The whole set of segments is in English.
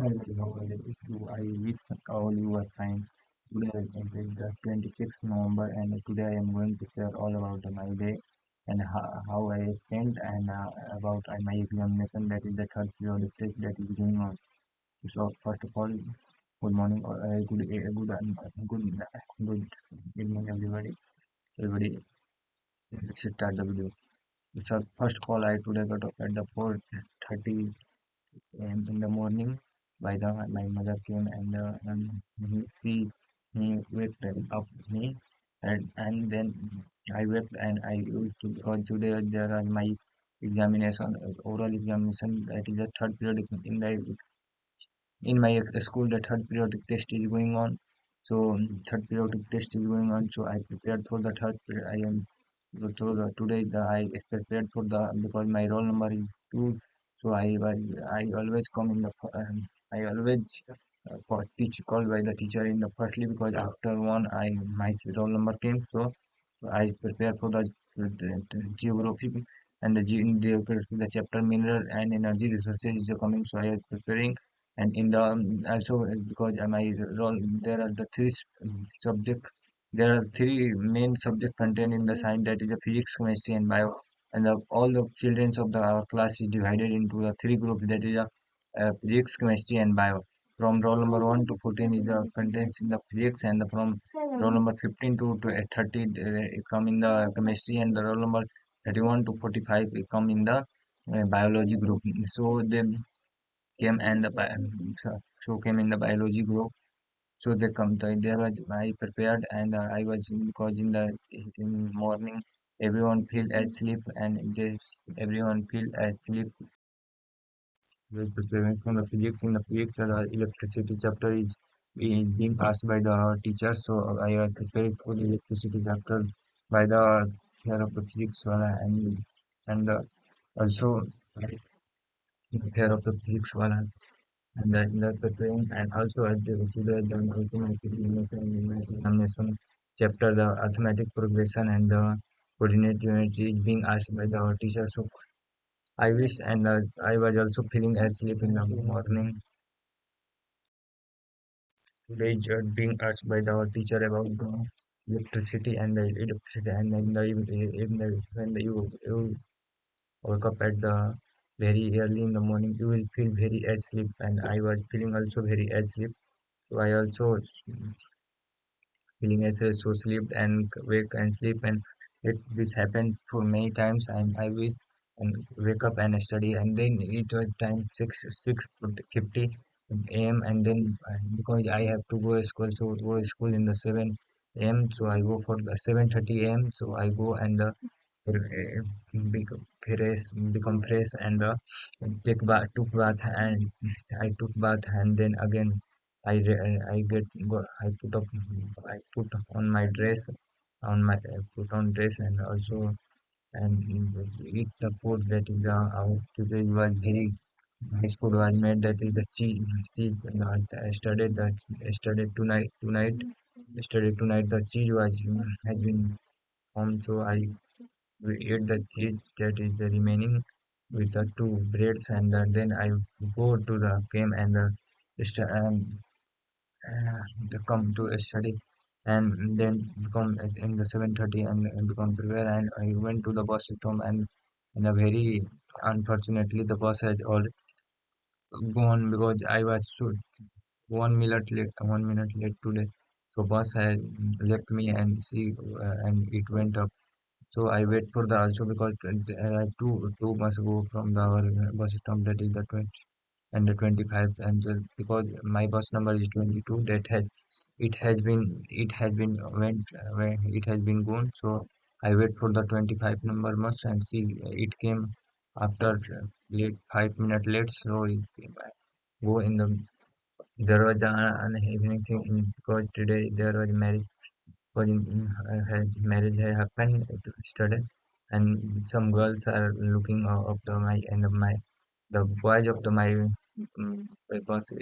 Hello, I wish all you are fine. Today is the 26th November and today I am going to share all about my day and how I spent and about my examination that is the third period stage that is going on. So first of all, good morning or good evening everybody. Everybody, let's start the video. So first call I today got up at the 4:30 and in the morning by the my mother came and he waked up me and then I waked and I used to because today there are my examination oral examination that is the third period in my school the third periodic test is going on so third periodic test is going on so I prepared for the third period I am so today I prepared for the because my roll number is two so I always come in the I always teach called by the teacher in the firstly because after one I my roll number came so I prepare for the geography and in the chapter mineral and energy resources is coming so I am preparing and in the also because my role there are the subject there are three main subject contained in the science that is the physics chemistry and bio and all the children of the our class is divided into the three groups that is physics chemistry and bio from roll number 1 to 14 is the contains in the physics and from roll number 15 to 30 come in the chemistry and the roll number 31 to 45 come in the biology group so they came and so came in the biology group so they come to there was I prepared and I was because in morning everyone feel asleep and just everyone feel asleep was preparing from the physics in the physics electricity chapter is being passed by the teacher so I was prepared for the electricity chapter by the chair of the physics wala and also chair of the physics wala and that preparing and also at the today done also my examination chapter the arithmetic progression and the coordinate geometry is being asked by the teacher so I wish and I was also feeling asleep in the morning today just being asked by the teacher about the electricity and then when you wake up at the very early in the morning you will feel very asleep and I was feeling also very asleep so I also feeling as a so sleep and wake and sleep and this happened for many times and I wish and wake up and study and then it was time 6:50 a.m. and then because I have to go to school so go to school in the 7 a.m. so I go for the 7:30 a.m. so I go and become fresh and took bath and I took bath and then again I get go I put up I put on my dress on my put on dress and also and eat the food that is today was very nice food was made that is the cheese yesterday tonight the cheese was has been so I we ate the cheese that is the remaining with the two breads and then I go to the game and come to a study and then become in the 7:30 and become prepare and I went to the bus stop and a very unfortunately the bus has all gone because I was so 1 minute late today so bus had left me and see and it went up so I wait for the also because there are two bus go from the our bus stop that is the 20 and the 25 and because my bus number is 22 that has it has been went when it has been gone so I wait for the 25 number bus and see it came after late 5 minutes late so it came back. Go in the there was an evening thing because today there was marriage was marriage had happened yesterday and some girls are looking up the my and my the boys of the my boss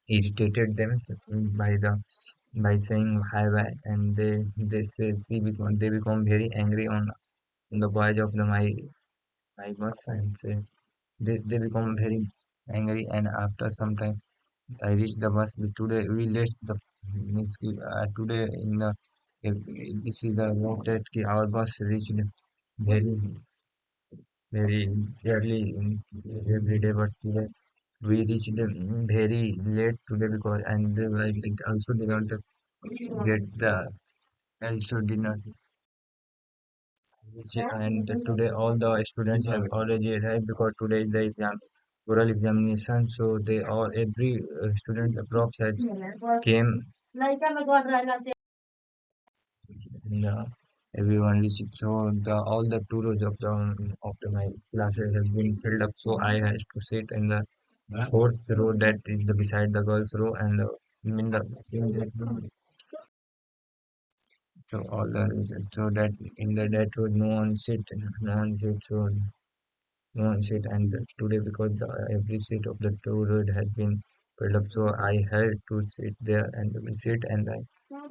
irritated them by the by saying hi bye and they say they become very angry on the boys of the my boss and say they become very angry, and after some time I reached the bus. Today we left the means today in the if, this is the route that our bus reached very very early every day, but today we reached very late today because and I think also did not get the also did not reach, and today all the students have already arrived because today is the exam oral examination, so they all every student approx has came, and everyone reached. So the all the two rows of the my classes have been filled up. So I had to sit in the fourth row that is the beside the girls row, and in the so all the so that in the that row no one sit so no one sit, and today because every seat of the two road had been filled up, so I had to sit there and we sit, and I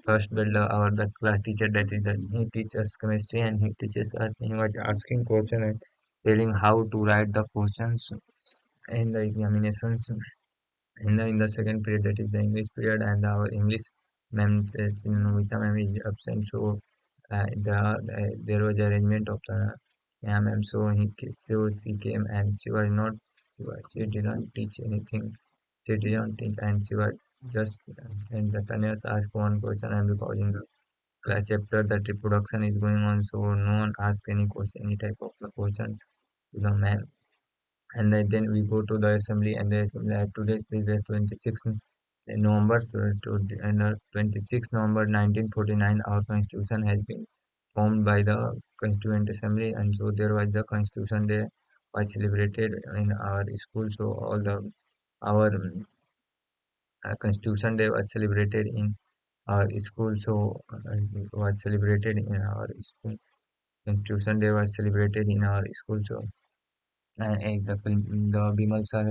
first builder our the class teacher that is the he teaches chemistry, and he teaches us, he was asking question and telling how to write the questions in the examinations in the second period, that is the English period, and our English ma'am, Novita ma'am is absent, so there was arrangement of the ma'am, so she came, and she did not teach anything, she did not teach, and she was just and the Tanya asked one question, and because in the class chapter that reproduction is going on, so no one asked any question, any type of the question to the ma'am, and then we go to the assembly, and the assembly today is the 26th November, so and 26th November 1949 our constitution has been formed by the constituent assembly, and so there was the constitution day was celebrated in our school, so all the our constitution day was celebrated in our school, so was celebrated in our school, constitution day was celebrated in our school, so the film, the Bimal sir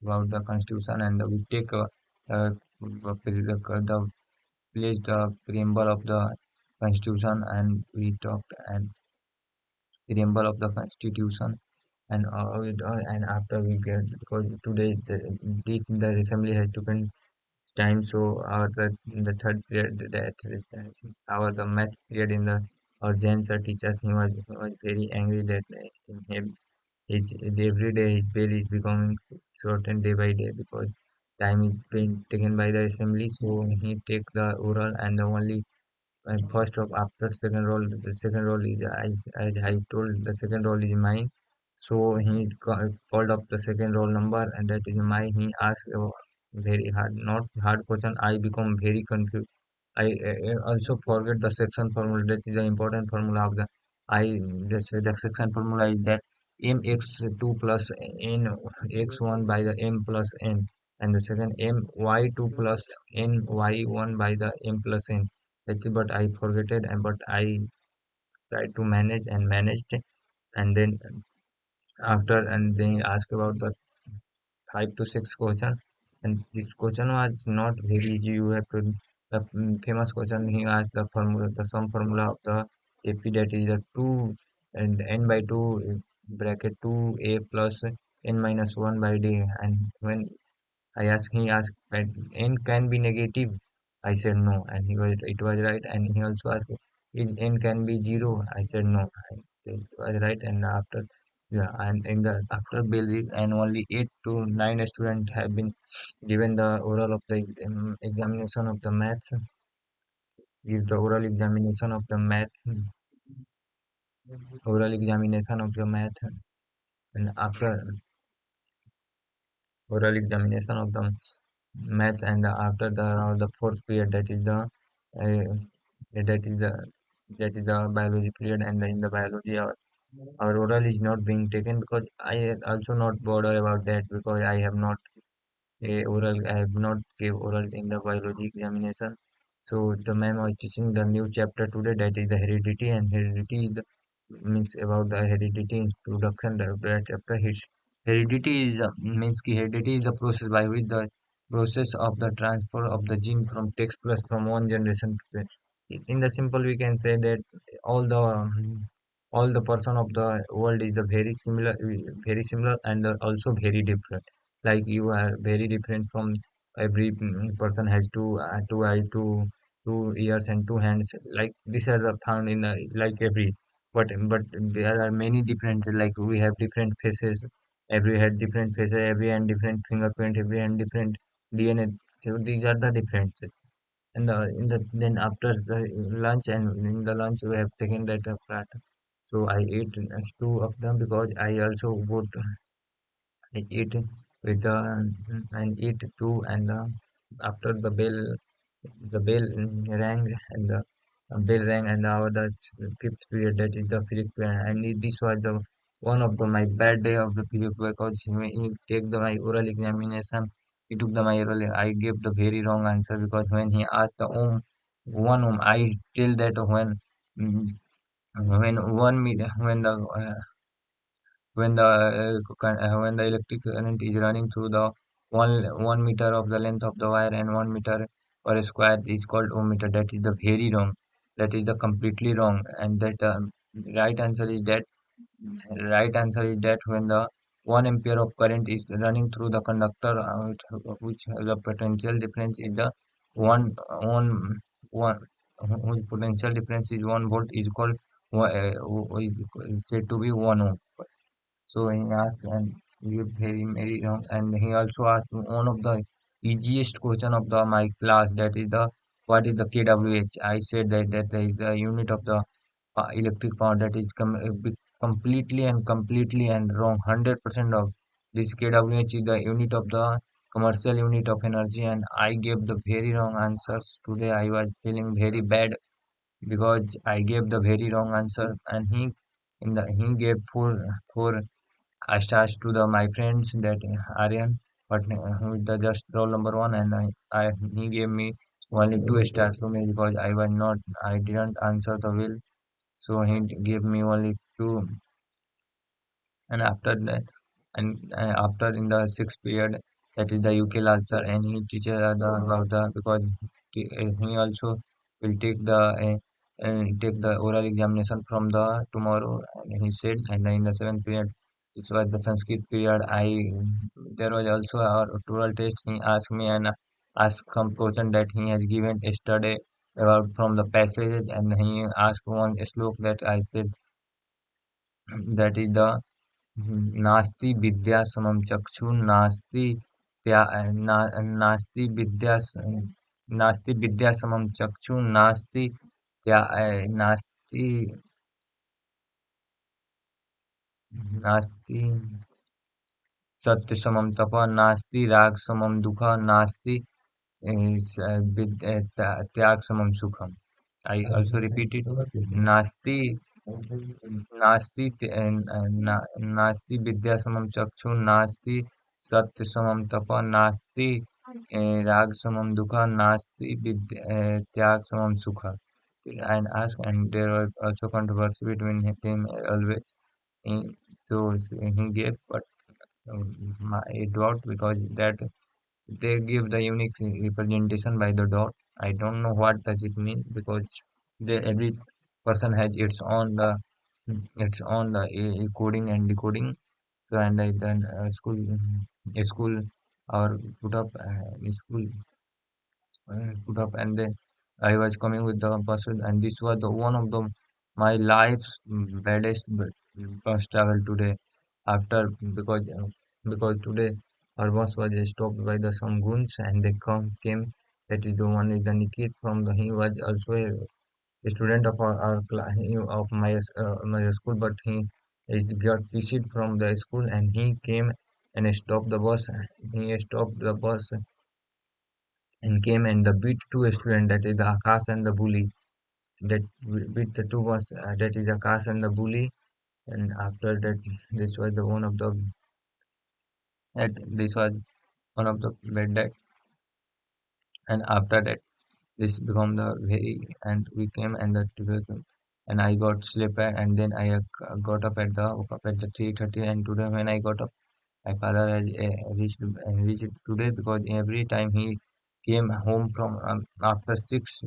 about the constitution, and we take the place the preamble of the constitution, and we talked and preamble of the constitution, and and after we get because today the assembly has taken time, so our the third period that our the maths period in the our Jain sir teachers, he was very angry that every day his bill is becoming shortened day by day because time is being taken by the assembly. So he take the oral, and the only first of after second roll, the second roll is as I told the second roll is mine. So he called up the second roll number, and that is mine. He asked very hard, not hard question. I become very confused. I also forget the section formula. That is the important formula of the I. The section formula is that mx2 plus n x1 by the m plus n, and the second my2 plus n y1 by the m plus n. That is, but I forget it, and but I tried to manage and managed, and then after and then ask about the 5 to 6 question, and this question was not very easy. You have to the famous question he asked the formula, the sum formula of the AP, that is the 2 and n by 2 bracket 2a plus n minus 1 by d, and when he asked that n can be negative. I said no, and it was right. And he also asked, is n can be zero? I said no, and it was right. And after yeah, and in the after building, and only 8 to 9 students have been given the oral of the examination of the maths. Give the oral examination of the math, and after oral examination of the maths, and after the fourth period, that is the that is the biology period, and in the biology our oral is not being taken because I also not bother about that because I have not gave oral in the biology examination. So the ma'am was teaching the new chapter today, that is the heredity, and heredity is means about the heredity introduction. That chapter his heredity is means ki heredity is the process by which the process of the transfer of the gene from takes place from one generation to the in the simple we can say that all the all the person of the world is the very similar and also very different. like you are very different from every person has two eyes, two ears and two hands. Like this is the found in like every, but there are many differences. Like we have different faces, every head different faces, every hand different fingerprint, every hand different DNA. So these are the differences. And then after the lunch, and in the lunch we have taken that flat. So I ate two of them because I also would eat with and eat too. And after the bell rang, and the bell rang, and our the fifth period, that is the physics period, and this was the one of the my bad day of the physics, because when he take the my oral examination, he took the my oral, I gave the very wrong answer, because when he asked the one I tell that mm, when when the when the electric current is running through the 1 meter of the length of the wire, and 1 meter per square is called ohm meter. That is the very wrong. That is the completely wrong. And that right answer is that right answer is that when the 1 ampere of current is running through the conductor, which the potential difference is the one one whose potential difference is 1 volt, is called is said to be 1 ohm. So he asked, and we very wrong. And he also asked one of the easiest question of the my class, that is the what is the kWh. I said that is the unit of the electric power. That is completely and completely and wrong. 100% of this kWh is the unit of the commercial unit of energy, and I gave the very wrong answers. Today I was feeling very bad because I gave the very wrong answer, and he gave four stars to the my friends, that Aryan, but who is the just roll number one, and he gave me only 2 stars to me, because I didn't answer the will, so he gave me only two. And after that, and after in the sixth period, that is the UK answer, and he teaches about the, because he also will take the oral examination from the tomorrow, and he said. And then in the seventh period, which was the Sanskrit period, I there was also our oral test. He asked me and asked some question that he has given yesterday about from the passage, and he asked one slok that I said, that is the नास्ति विद्या समम चक्षु नास्ति नास्ति विद्या नास्ति विद्या समम चक्षु नास्ति नास्ति नास्ति सत्य समम तप नास्ति राग समम दुख नास्ति त्याग समम सुखम. I also repeat it. नास्ति नास्ति विद्या समम चक्षु नास्ति सत्य समम तप नास्ति राग समम दुख नास्ति त्याग समम सुख. And ask, and there was also controversy between him always. So he gave, but a dot, because that they give the unique representation by the dot. I don't know what does it mean, because every person has its own the coding and decoding. So, and I then school or put up school put up, and then I was coming with the person, and this was the one of the my life's baddest bus travel today. After, because today our bus was stopped by the some goons, and they came. That is the one is the Nikit from the, he was also a student of our class, of my school, but he is got TC'd from the school, and he came and stopped the bus. He stopped the bus and came and the beat two student, that is the Akash and the Bully. That beat the two was that is Akash and the Bully. And after that, this was the one of the this was one of the bad that. And after that, this become the very, and we came and the and I got sleep, and then I got up at the woke up at the 3:30. And today when I got up, my father has reached today, because every time he came home from after 6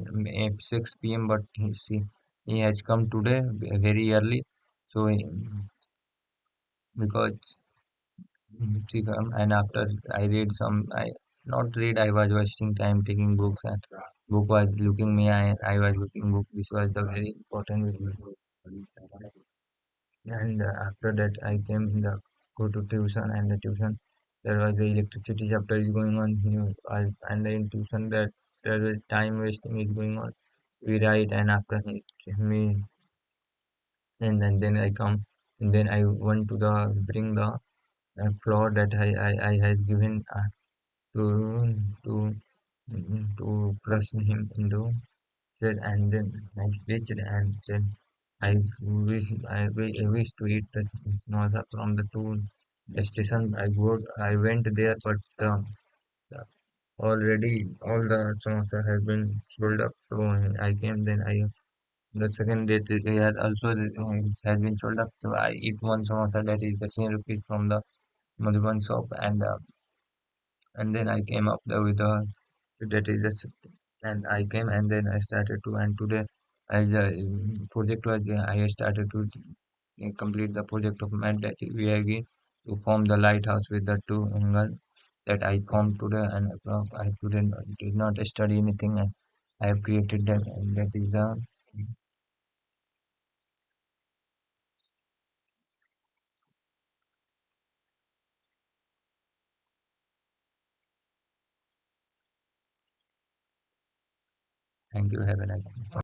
p.m., but he has come today very early. So because And after I read some, I not read. I was wasting time taking books, and book was looking me. I was looking book. This was the very important with me. And after that, I came in the go to tuition, and the tuition there was the electricity chapter is going on. And in tuition that there was time wasting is going on. We write, and after he gave me, and then I come, and then I want to the bring the floor that I has given to to to crush him into. Said, and then I reached and said, I wish to eat the samosa from the two the station. I went there, but already all the samosa has been sold up. So I came, then I the second date had also it has been sold up. So I eat one samosa that is the same rupees from the Madhuban shop, and then I came up there with the that is just and I came and then I started to and today as a project was I started to complete the project of Matt that we again to form the lighthouse with the two angle that I formed today and I couldn't did not study anything and I have created that and that is the thank you have a nice day.